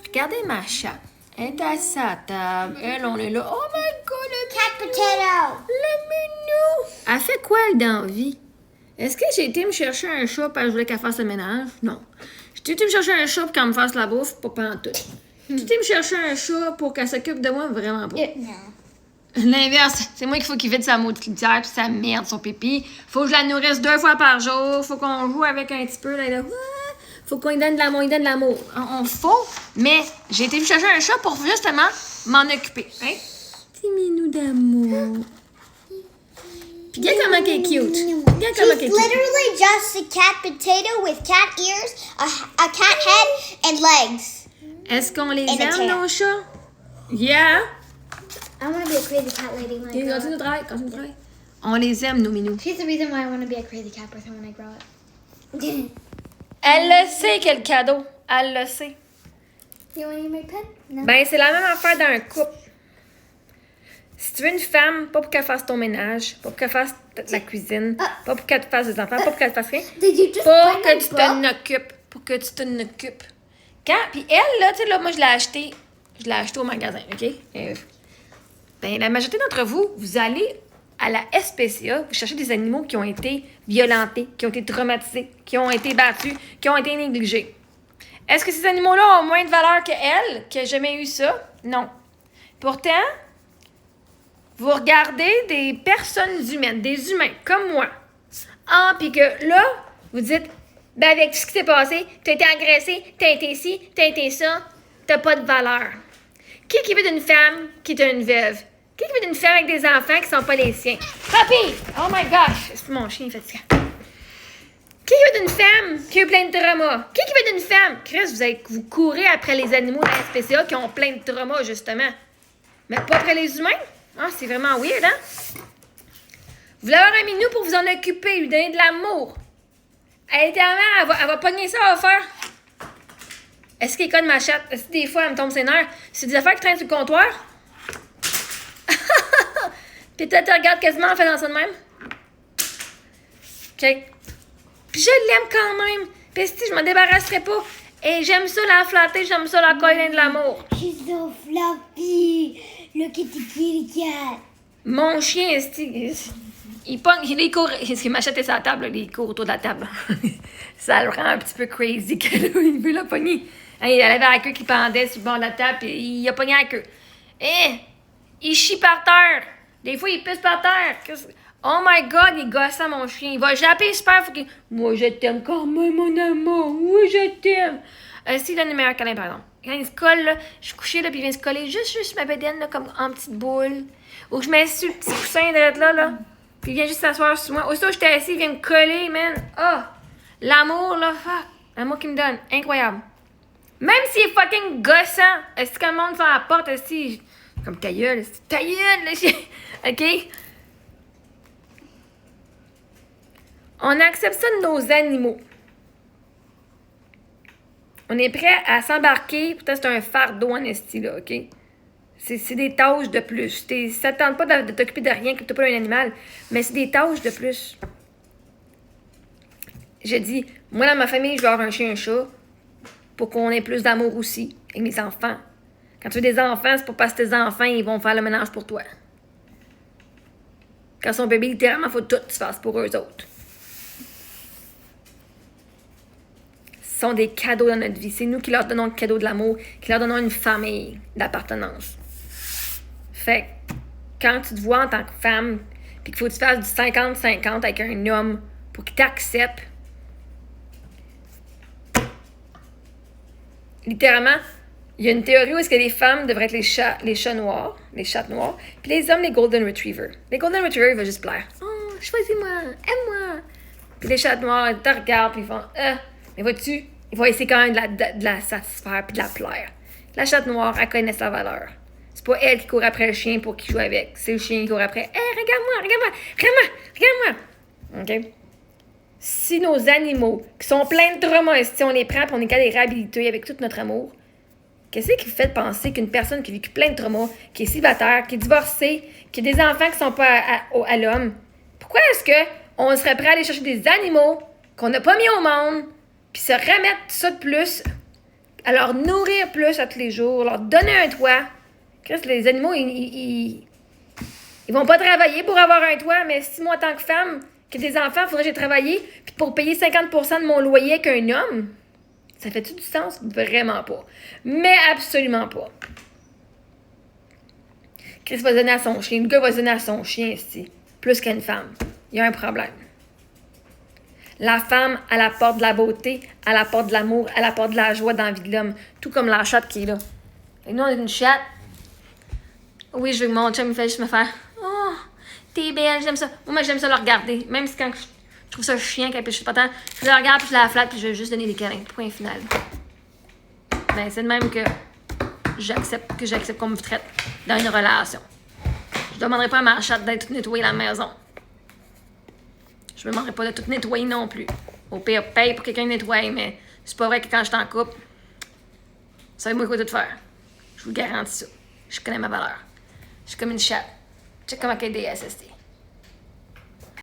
Regardez ma chatte. Elle est assise à la table. Elle, on est là. Oh my God, le Cat potato. Le minou! Elle fait quoi, elle, dans la vie? Est-ce que j'ai été me chercher un chat parce que je voulais qu'elle fasse le ménage? Non. J'ai été me chercher un chat pour qu'elle me fasse la bouffe? Pas en tout. J'ai été me chercher un chat pour qu'elle s'occupe de moi? Vraiment pas. Non. L'inverse, c'est moi qu'il faut qu'il vide sa maudite litière puis sa merde, son pipi. Faut que je la nourrisse 2 fois par jour. Faut qu'on joue avec un petit peu. Là. Faut qu'on lui donne de l'amour. Il donne de l'amour. On faut, mais j'ai été me chercher un chat pour justement m'en occuper. Hein? Petit minou d'amour. Puis regarde comment elle est cute. Regarde comment elle est She's cute. literally just a cat potato with cat ears, a cat head, and legs. Est-ce qu'on les And a aime, tail. nos chats? Yeah! I want to be a crazy cat lady when I grow Continue de up. travail, continue de travail. On les aime, nos minous. She's the reason why I want to be a crazy cat person when I grow up. Elle le sait, quel cadeau. Elle le sait. You want to eat my pen? No. Ben, c'est la même affaire dans un couple. Si tu veux une femme, pas pour qu'elle fasse ton ménage, pas pour qu'elle fasse la cuisine, pas pour qu'elle te fasse des enfants, pas pour qu'elle te fasse rien, Did you just pour find que my tu book? t'en occupes. Pour que tu t'en occupes. Puis elle, là, tu sais, là, moi, je l'ai acheté au magasin, OK? Ben, la majorité d'entre vous, vous allez à la SPCA, vous cherchez des animaux qui ont été violentés, qui ont été traumatisés, qui ont été battus, qui ont été négligés. Est-ce que ces animaux-là ont moins de valeur qu'elle, qui n'a jamais eu ça? Non. Pourtant, vous regardez des personnes humaines, des humains comme moi. Ah, puis que là, vous dites, ben avec tout ce qui s'est passé, t'as été agressé, t'as été ci, t'as été ça, t'as pas de valeur. Qui veut d'une femme qui est une veuve? Qui veut d'une femme avec des enfants qui sont pas les siens? Papi! Oh my gosh! C'est mon chien fatigant. Qui veut d'une femme qui a eu plein de traumas? Qui veut d'une femme? Chris, vous courez après les animaux de la SPCA qui ont plein de traumas, justement. Mais pas après les humains? Ah, c'est vraiment weird, hein? Vous voulez avoir un minou pour vous en occuper, lui donner de l'amour. Littéralement, elle va pogner ça, elle va faire. Est-ce qu'elle est conne, ma chatte? Est-ce que des fois, elle me tombe ses nerfs? C'est des affaires qui traînent sur le comptoir? Puis toi, tu regardes quasiment en faisant ça de même? OK. Puis je l'aime quand même. Puis si je m'en débarrasserai pas. Et j'aime ça la flatter, j'aime ça la coller de l'amour. She's so fluffy. Look at the kitty cat. Mon chien, il pogne, il court, il m'achète sa table, là, il court autour de la table. Ça le rend un petit peu crazy qu'il veut la pogner. Hein, il avait la queue qui pendait sur le bord de la table, puis il a pogné la queue. Il chie par terre. Des fois, il pisse par terre. Oh my God, il est gossant, mon chien. Il va japper super. Faut qu'il... Moi, je t'aime quand même, mon amour. Oui, je t'aime. S'il donne les meilleurs câlins, par exemple. Quand il se colle, là, je suis couchée, là, puis il vient se coller juste ma bédaine, là, comme en petite boule. Ou je mets sur le petit coussin de là. Puis il vient juste s'asseoir sur moi. Aussitôt que j'étais assis, il vient me coller, man. Ah! L'amour, là, fuck. L'amour qu'il me donne. Incroyable. Même s'il est fucking gossant. Est-ce que le monde s'en apporte aussi? Comme ta gueule. Ta gueule, le chien. OK? On accepte ça de nos animaux. On est prêt à s'embarquer. Pourtant, c'est un fardeau en esti, là, OK? C'est des tâches de plus. Ça ne tente pas de t'occuper de rien que tu n'as pas un animal, mais c'est des tâches de plus. Je dis, moi, dans ma famille, je vais avoir un chien et un chat pour qu'on ait plus d'amour aussi avec mes enfants. Quand tu veux des enfants, c'est pas parce que tes enfants, ils vont faire le ménage pour toi. Quand son bébé, littéralement, il faut tout que tu fasses pour eux autres. Ce sont des cadeaux dans notre vie. C'est nous qui leur donnons le cadeau de l'amour, qui leur donnons une famille d'appartenance. Fait que quand tu te vois en tant que femme, puis qu'il faut que tu fasses du 50-50 avec un homme pour qu'il t'accepte, littéralement, il y a une théorie où est-ce que les femmes devraient être les chats noirs, les chattes noires, puis les hommes, les golden retrievers. Les golden retrievers, ils vont juste plaire. Oh, choisis-moi, aime-moi. Puis les chattes noires, ils te regardent, puis ils font mais vois-tu, ils vont essayer quand même de la satisfaire puis de la plaire. La chatte noire, elle connaît sa valeur. C'est pas elle qui court après le chien pour qu'il joue avec. C'est le chien qui court après. Regarde-moi. OK? Si nos animaux, qui sont pleins de traumas, si on les prend et on est capable de les réhabiliter avec tout notre amour, qu'est-ce qui vous fait penser qu'une personne qui a vécu plein de traumas, qui est célibataire, qui est divorcée, qui a des enfants qui sont pas à l'homme, pourquoi est-ce qu'on serait prêt à aller chercher des animaux qu'on n'a pas mis au monde, puis se remettre ça de plus à leur nourrir plus à tous les jours, leur donner un toit. Chris, les animaux, ils vont pas travailler pour avoir un toit, mais si moi, en tant que femme, qui ai des enfants, il faudrait que j'ai travaillé, puis pour payer 50% de mon loyer avec un homme, ça fait-tu du sens? Vraiment pas. Mais absolument pas. Chris va donner à son chien, le gars va donner à son chien ici, plus qu'à une femme. Il y a un problème. La femme, elle apporte de la beauté, elle apporte de l'amour, elle apporte de la joie dans la vie de l'homme. Tout comme la chatte qui est là. Et nous, on est une chatte. Oui, je veux que mon chum me fasse juste me faire « Oh, t'es belle, j'aime ça. » Moi, j'aime ça le regarder. Même si quand je trouve ça chiant, quand je suis pas tant, je la regarde, puis je la flatte, puis je veux juste donner des câlins. Point final. Ben, c'est de même que j'accepte qu'on me traite dans une relation. Je demanderai pas à ma chatte d'être toute nettoyée la maison. Je me demanderai pas de tout nettoyer non plus. Au pire, paye pour quelqu'un de nettoyer, mais c'est pas vrai que quand je t'en coupe, ça va moi quoi tout faire. Je vous garantis ça. Je connais ma valeur. Je suis comme une chatte. Check comment elle est DSST.